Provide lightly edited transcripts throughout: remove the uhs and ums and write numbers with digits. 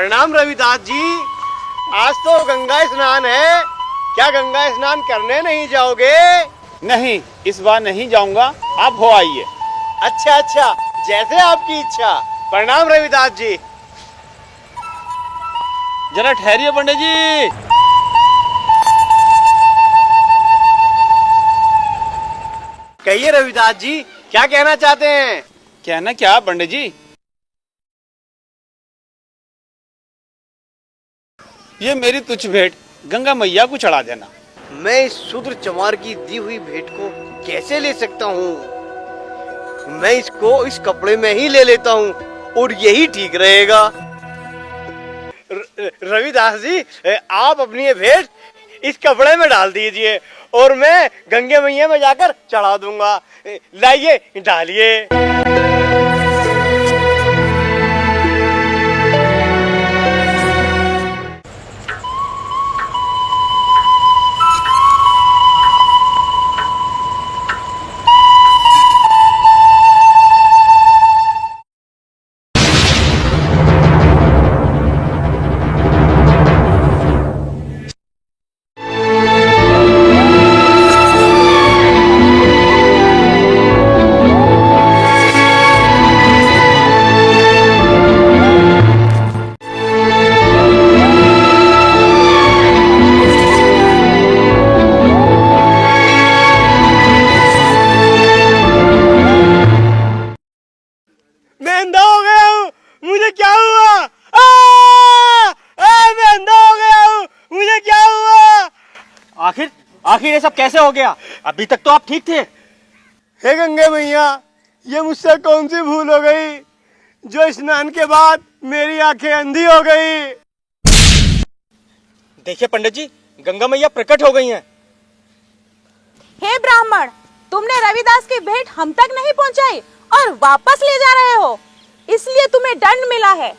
प्रणाम रविदास जी। आज तो गंगा स्नान है, क्या गंगा स्नान करने नहीं जाओगे? नहीं, इस बार नहीं जाऊंगा, आप हो आइए। अच्छा अच्छा, जैसे आपकी इच्छा। प्रणाम रविदास जी। जरा ठहरिए पंडित जी। कहिए रविदास जी, क्या कहना चाहते हैं? कहना क्या पंडित जी, ये मेरी तुच्छ भेंट गंगा मैया को चढ़ा देना। मैं इस शूद्र चमार की दी हुई भेंट को कैसे ले सकता हूँ? मैं इसको इस कपड़े में ही ले लेता हूँ और यही ठीक रहेगा। रविदास जी, आप अपनी ये भेंट इस कपड़े में डाल दीजिए और मैं गंगे मैया में जाकर चढ़ा दूंगा। लाइए, डालिए। मैं अंधा हो गया हूँ, मुझे क्या हुआ? मैं अंधा हो गया हूँ, मुझे क्या हुआ? आखिर ये सब कैसे हो गया? अभी तक तो आप ठीक थे। हे गंगे मैया, ये मुझसे कौन सी भूल हो गई जो स्नान के बाद मेरी आंखें अंधी हो गई? देखिए पंडित जी, गंगा मैया प्रकट हो गई हैं। हे ब्राह्मण, तुमने रविदास की भेंट हम तक नहीं पहुंचाई और वापस ले जा रहे हो, इसलिए तुम्हें दंड मिला है।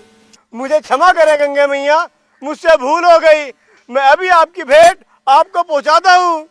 मुझे क्षमा करें गंगे मैया, मुझसे भूल हो गई। मैं अभी आपकी भेंट आपको पहुंचाता हूँ।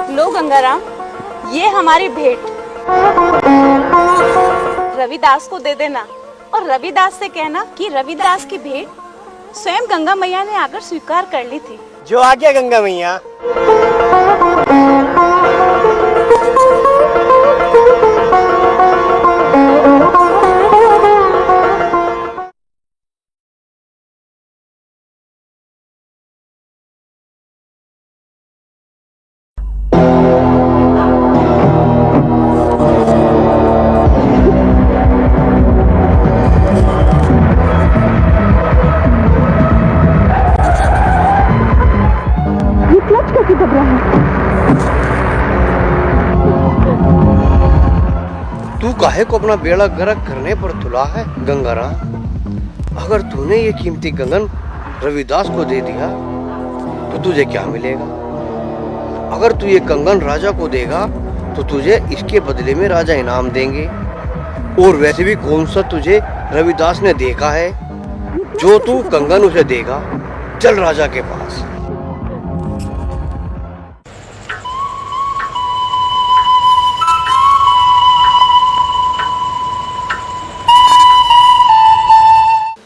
लो गंगाराम, ये हमारी भेंट रविदास को दे देना और रविदास से कहना कि रविदास की भेंट स्वयं गंगा मैया ने आकर स्वीकार कर ली थी। जो आ गया गंगा मैया। तू काहे को अपना बेड़ा गर्क करने पर तुला है गंगाराम? अगर तूने ये कीमती कंगन रविदास को दे दिया तो तुझे क्या मिलेगा? अगर तू ये कंगन राजा को देगा तो तुझे इसके बदले में राजा इनाम देंगे। और वैसे भी कौन सा तुझे रविदास ने देखा है जो तू कंगन उसे देगा? चल राजा के पास।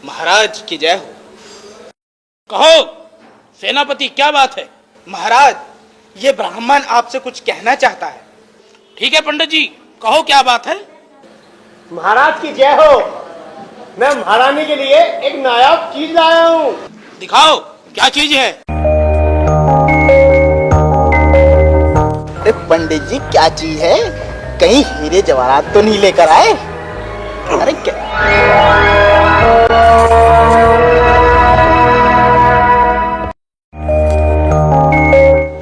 महाराज की जय हो। कहो सेनापति, क्या बात है? महाराज, ये ब्राह्मण आपसे कुछ कहना चाहता है। ठीक है पंडित जी, कहो क्या बात है। महाराज की जय हो। मैं महारानी के लिए एक नायाब चीज लाया हूँ। दिखाओ, क्या चीज है? पंडित जी, क्या चीज है? कहीं हीरे जवाहरात तो नहीं लेकर आए? अरे क्या?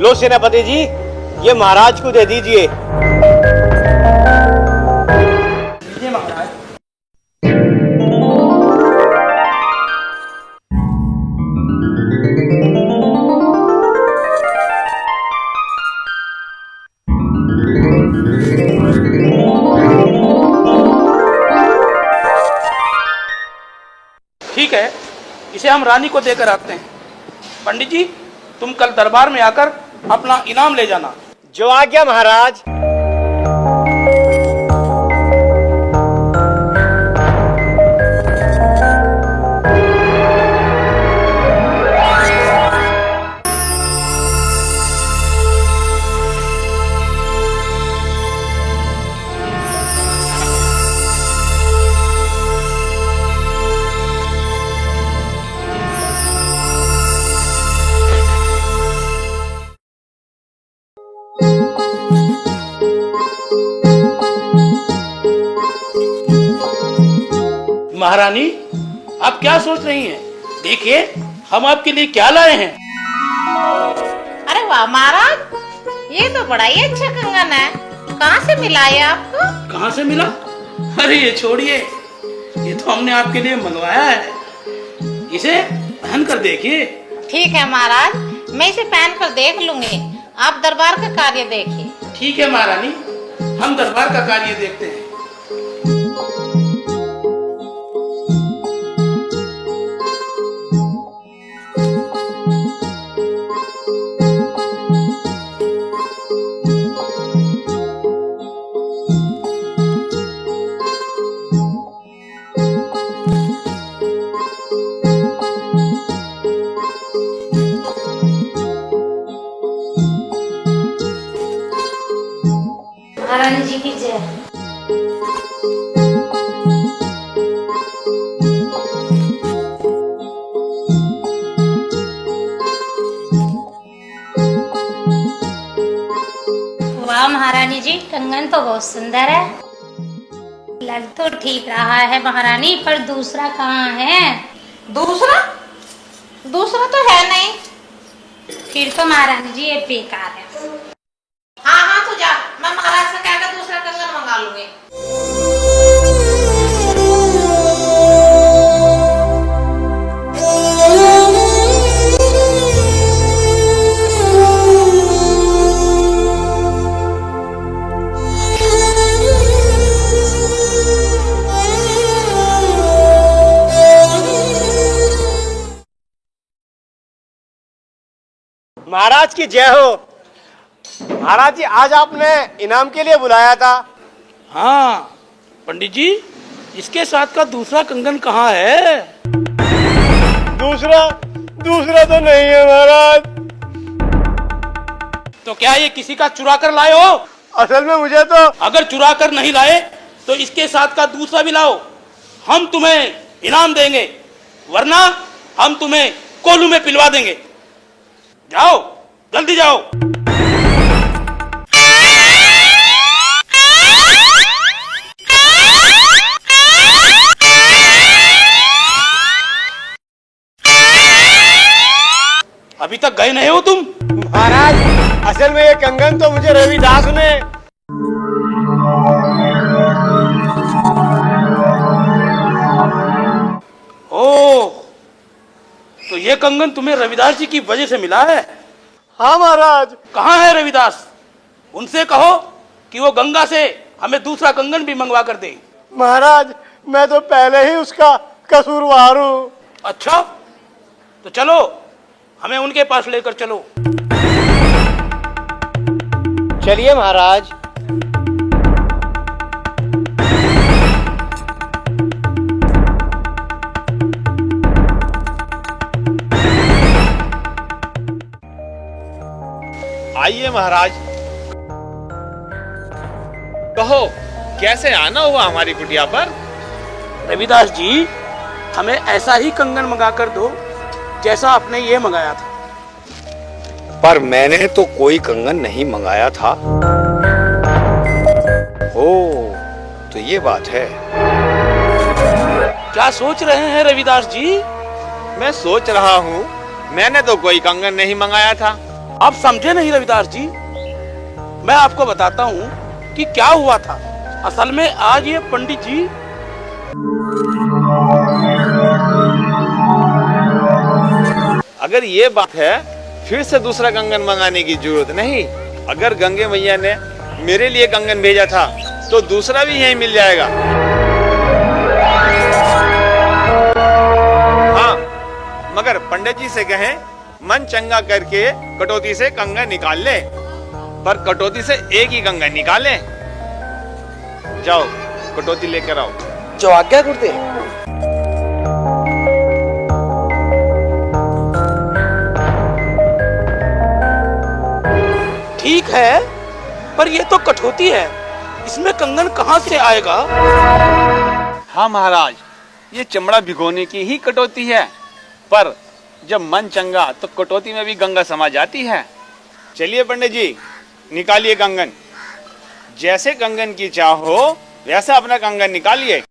लो सेनापति जी, ये महाराज को दे दीजिए। ये महाराज। इसे हम रानी को देकर आते हैं। पंडित जी, तुम कल दरबार में आकर अपना इनाम ले जाना। जो आज्ञा महाराज। महारानी, आप क्या सोच रही हैं? देखिए, हम आपके लिए क्या लाए हैं। अरे वाह महाराज, ये तो बड़ा ही अच्छा कंगन है। कहाँ से मिला ये आपको? कहाँ से मिला? अरे ये छोड़िए, ये तो हमने आपके लिए मंगवाया है। इसे पहन कर देखिए। ठीक है महाराज, मैं इसे पहन कर देख लूंगी। आप दरबार का कार्य देखिए। ठीक है महारानी, हम दरबार का कार्य देखते हैं। महारानी जी की जय। वाह महारानी जी, कंगन तो बहुत सुंदर है। लग तो ठीक रहा है महारानी, पर दूसरा कहाँ है? दूसरा? दूसरा तो है नहीं। फिर तो महारानी जी ये बेकार है। हाँ हाँ, तू जा, मैं महाराज से कहकर दूसरा कंगन मंगा लूंगी। महाराज की जय हो। महाराज जी, आज आपने इनाम के लिए बुलाया था। हाँ पंडित जी, इसके साथ का दूसरा कंगन कहाँ है? दूसरा तो नहीं है महाराज। तो क्या ये किसी का चुरा कर लाए हो? असल में मुझे तो अगर चुरा कर नहीं लाए तो इसके साथ का दूसरा भी लाओ, हम तुम्हें इनाम देंगे, वरना हम तुम्हें कोलू में पिलवा देंगे। जाओ, जल्दी जाओ। अभी तक गए नहीं हो तुम? महाराज, असल में ये कंगन तो मुझे रविदास ने। ओह, तो ये कंगन तुम्हें रविदास जी की वजह से मिला है? हाँ महाराज। कहाँ है रविदास? उनसे कहो कि वो गंगा से हमें दूसरा कंगन भी मंगवा कर दे। महाराज, मैं तो पहले ही उसका कसूरवार हूँ। अच्छा, तो चलो, हमें उनके पास लेकर चलो। चलिए महाराज। आइए महाराज, कहो कैसे आना हुआ हमारी कुटिया पर? रविदास जी, हमें ऐसा ही कंगन मंगा कर दो जैसा आपने ये मंगाया था। पर मैंने तो कोई कंगन नहीं मंगाया था। ओ, तो ये बात है। क्या सोच रहे हैं रविदास जी? मैं सोच रहा हूँ, मैंने तो कोई कंगन नहीं मंगाया था। आप समझे नहीं रविदास जी, मैं आपको बताता हूँ कि क्या हुआ था। असल में आज ये पंडित जी अगर ये बात है, फिर से दूसरा कंगन मंगाने की जरूरत नहीं। अगर गंगे मैया ने मेरे लिए कंगन भेजा था तो दूसरा भी यहीं मिल जाएगा। हाँ, मगर पंडित जी से कहें मन चंगा करके कटौती से कंगन निकाल ले, पर कटौती से एक ही कंगन निकाले। जाओ कटौती लेकर आओ। जो आज्ञा गुरुदेव। ठीक है, पर ये तो कठौती है, इसमें कंगन कहाँ से आएगा? हाँ महाराज, ये चमड़ा भिगोने की ही कटौती है, पर जब मन चंगा तो कटौती में भी गंगा समा जाती है। चलिए पंडित जी, निकालिए कंगन। जैसे कंगन की चाह हो वैसा अपना कंगन निकालिए।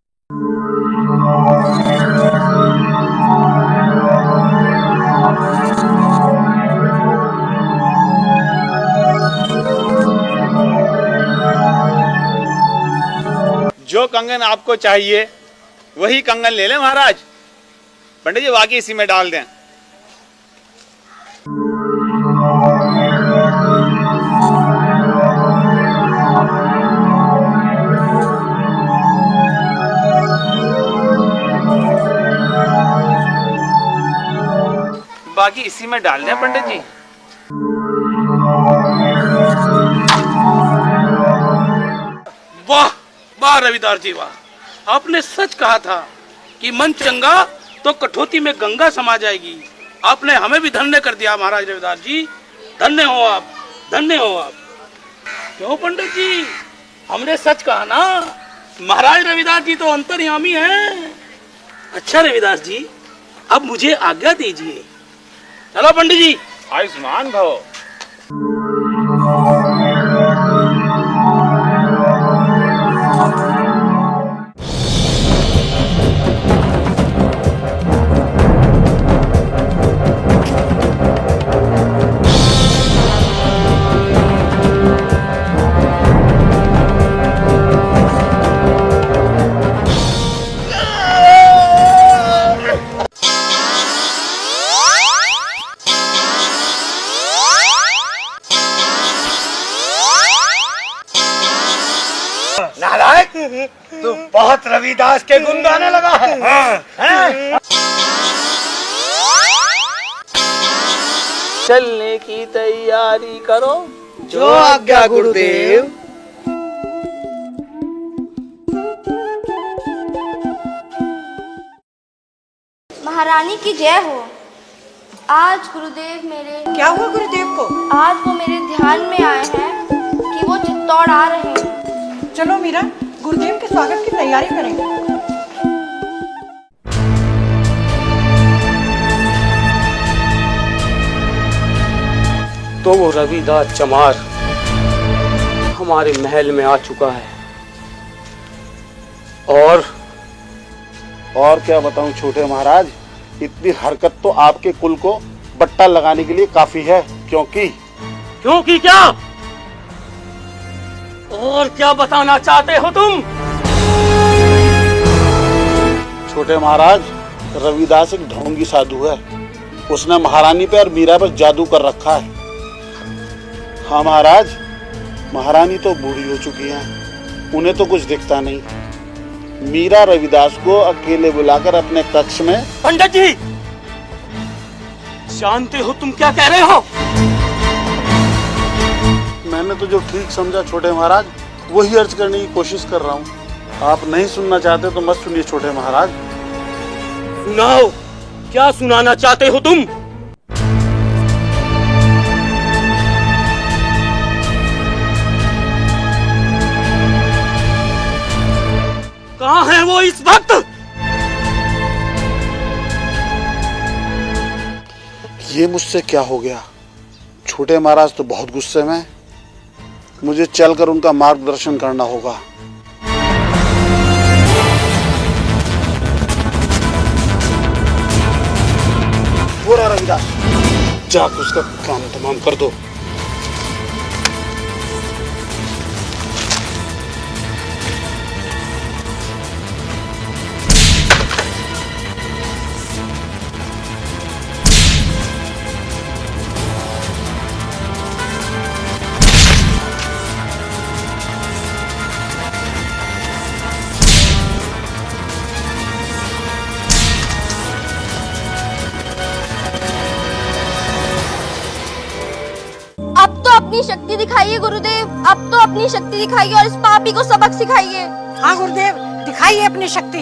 जो कंगन आपको चाहिए वही कंगन ले लें महाराज। पंडित जी बाकी इसी में डाल दें। बाकी इसी में डाल दें पंडित जी। वाह वाह रविदास जी वाह, आपने सच कहा था कि मन चंगा तो कठौती में गंगा समा जाएगी। आपने हमें भी धन्य कर दिया महाराज रविदास जी, धन्य हो आप, धन्य हो आप। क्यों पंडित जी, हमने सच कहा ना, महाराज रविदास जी तो अंतर्यामी हैं। अच्छा रविदास जी, अब मुझे आज्ञा दीजिए। चलो पंडित जी। आयुष्मान भव। नालायक, तू बहुत रविदास के गुण गाने लगा है। हाँ। चलने की तैयारी करो। जो आज्ञा गुरुदेव। महारानी की जय हो। आज गुरुदेव मेरे क्या हुआ गुरुदेव को? आज वो मेरे ध्यान में आए हैं कि वो चित्तौड़ आ रहे हैं। चलो मीरा, गुरुदेव के स्वागत की तैयारी करेंगे। तो वो रविदास चमार हमारे महल में आ चुका है। और क्या बताऊं छोटे महाराज, इतनी हरकत तो आपके कुल को बट्टा लगाने के लिए काफी है। क्योंकि क्या? और क्या बताना चाहते हो तुम? छोटे महाराज, रविदास एक ढोंगी साधु है। उसने महारानी पे और मीरा पर जादू कर रखा है। हाँ महाराज, महारानी तो बूढ़ी हो चुकी है, उन्हें तो कुछ दिखता नहीं। मीरा रविदास को अकेले बुलाकर अपने कक्ष में। पंडित जी, जानते हो तुम क्या कह रहे हो? मैंने तो जो ठीक समझा छोटे महाराज, वही अर्ज करने की कोशिश कर रहा हूँ। आप नहीं सुनना चाहते तो मत सुनिए छोटे महाराज। सुनाओ, क्या सुनाना चाहते हो तुम? कहाँ है वो इस वक्त? ये मुझसे क्या हो गया? छोटे महाराज तो बहुत गुस्से में। मुझे चलकर उनका मार्गदर्शन करना होगा। पूरा रविदास, जाकर उसका काम तमाम कर दो। अपनी शक्ति दिखाइए गुरुदेव, अब तो अपनी शक्ति दिखाइए और इस पापी को सबक सिखाइए। हाँ गुरुदेव, दिखाइए अपनी शक्ति,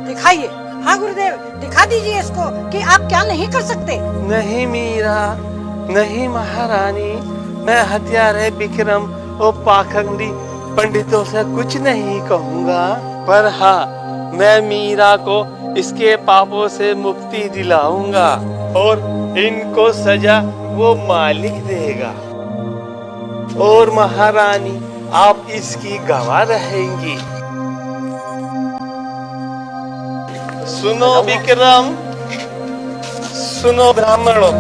दिखाइए। हाँ गुरुदेव, दिखा दीजिए इसको कि आप क्या नहीं कर सकते। नहीं मीरा, नहीं महारानी, मैं हत्यारे विक्रम और पाखंडी पंडितों से कुछ नहीं कहूँगा, पर हाँ, मैं मीरा को इसके पापों से मुक्ति दिलाऊंगा और इनको सजा वो मालिक देगा। और महारानी, आप इसकी गवाह रहेंगी। सुनो विक्रम, सुनो ब्राह्मणों,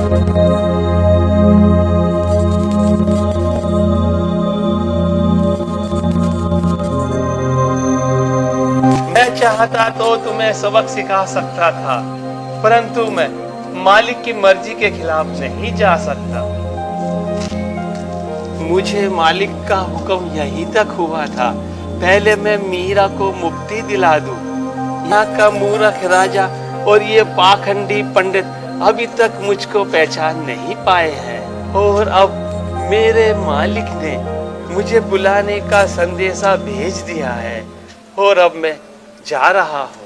मैं चाहता तो तुम्हें सबक सिखा सकता था, परंतु मैं मालिक की मर्जी के खिलाफ नहीं जा सकता। मुझे मालिक का हुक्म यहीं तक हुआ था, पहले मैं मीरा को मुक्ति दिला दूं। यहाँ का मूर्ख राजा और ये पाखंडी पंडित अभी तक मुझको पहचान नहीं पाए हैं, और अब मेरे मालिक ने मुझे बुलाने का संदेशा भेज दिया है, और अब मैं जा रहा हूँ।